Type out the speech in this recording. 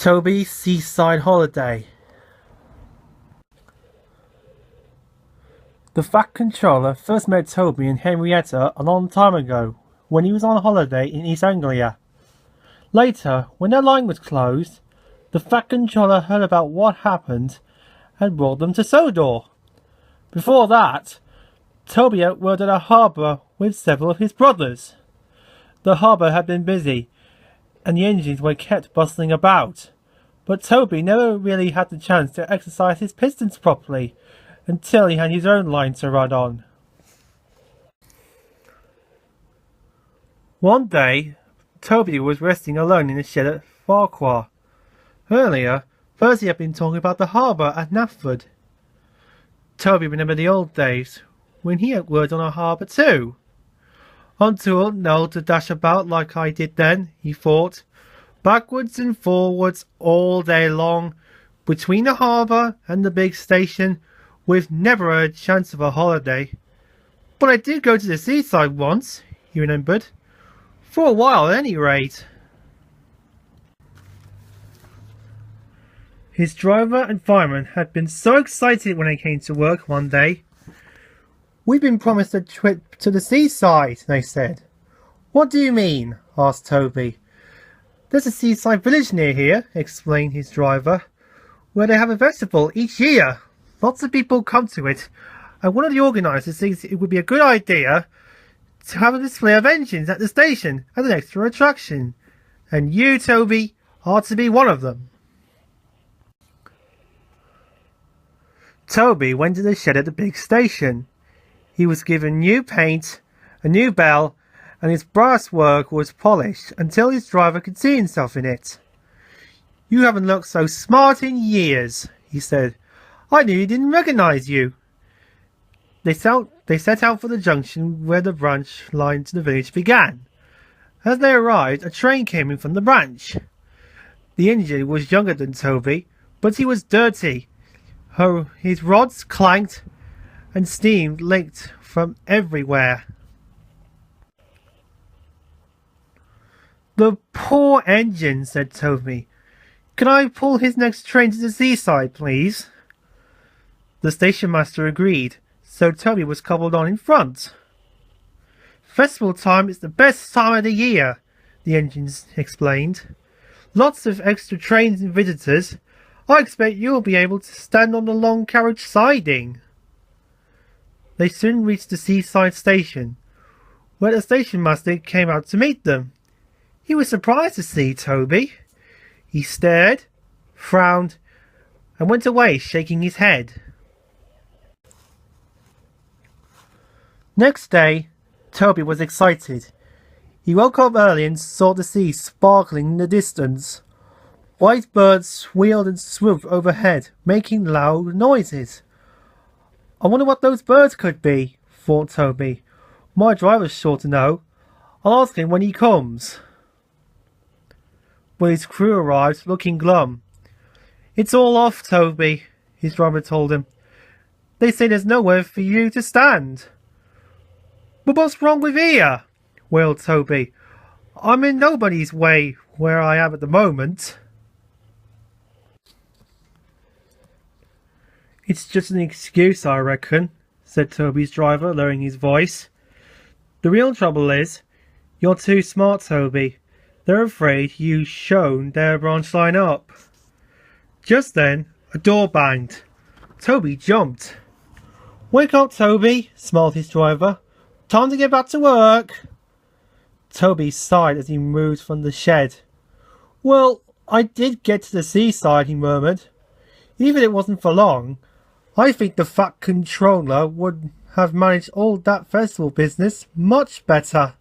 Toby's Seaside Holiday. The Fat Controller first met Toby and Henrietta a long time ago when he was on holiday in East Anglia. Later, when their line was closed, the Fat Controller heard about what happened and brought them to Sodor. Before that, Toby worked at a harbour with several of his brothers. The harbour had been busy, and the engines were kept bustling about, but Toby never really had the chance to exercise his pistons properly until he had his own line to run on. One day, Toby was resting alone in the shed at Farquhar. Earlier, Percy had been talking about the harbour at Nafford. Toby remembered the old days, when he had worked on a harbour too. On tour, no to dash about like I did then, he thought, backwards and forwards all day long, between the harbour and the big station, with never a chance of a holiday. But I did go to the seaside once, he remembered. For a while at any rate. His driver and fireman had been so excited when they came to work one day. "We've been promised a trip to the seaside," they said. "What do you mean?" asked Toby. "There's a seaside village near here," explained his driver, "where they have a festival each year. Lots of people come to it, and one of the organisers thinks it would be a good idea to have a display of engines at the station as an extra attraction. And you, Toby, are to be one of them." Toby went to the shed at the big station. He was given new paint, a new bell, and his brass work was polished until his driver could see himself in it. "You haven't looked so smart in years," he said. "I nearly didn't recognise you." They set out for the junction where the branch line to the village began. As they arrived, a train came in from the branch. The engine was younger than Toby, but he was dirty. His rods clanked and steam leaked from everywhere. "The poor engine," said Toby. "Can I pull his next train to the seaside, please?" The station master agreed, so Toby was coupled on in front. "Festival time is the best time of the year," the engine explained. "Lots of extra trains and visitors. I expect you'll be able to stand on the long carriage siding." They soon reached the seaside station, where the station master came out to meet them. He was surprised to see Toby. He stared, frowned, and went away shaking his head. Next day, Toby was excited. He woke up early and saw the sea sparkling in the distance. White birds wheeled and swooped overhead, making loud noises. "I wonder what those birds could be," thought Toby. "My driver's sure to know. I'll ask him when he comes." But his crew arrived, looking glum. "It's all off, Toby," his driver told him. "They say there's nowhere for you to stand." "But what's wrong with here?" wailed Toby. "I'm in nobody's way where I am at the moment." "It's just an excuse, I reckon," said Toby's driver, lowering his voice. "The real trouble is, you're too smart, Toby. They're afraid you've shown their branch line up." Just then, a door banged. Toby jumped. "Wake up, Toby," smiled his driver. "Time to get back to work." Toby sighed as he moved from the shed. "Well, I did get to the seaside," he murmured. "Even if it wasn't for long, I think the Fat Controller would have managed all that festival business much better."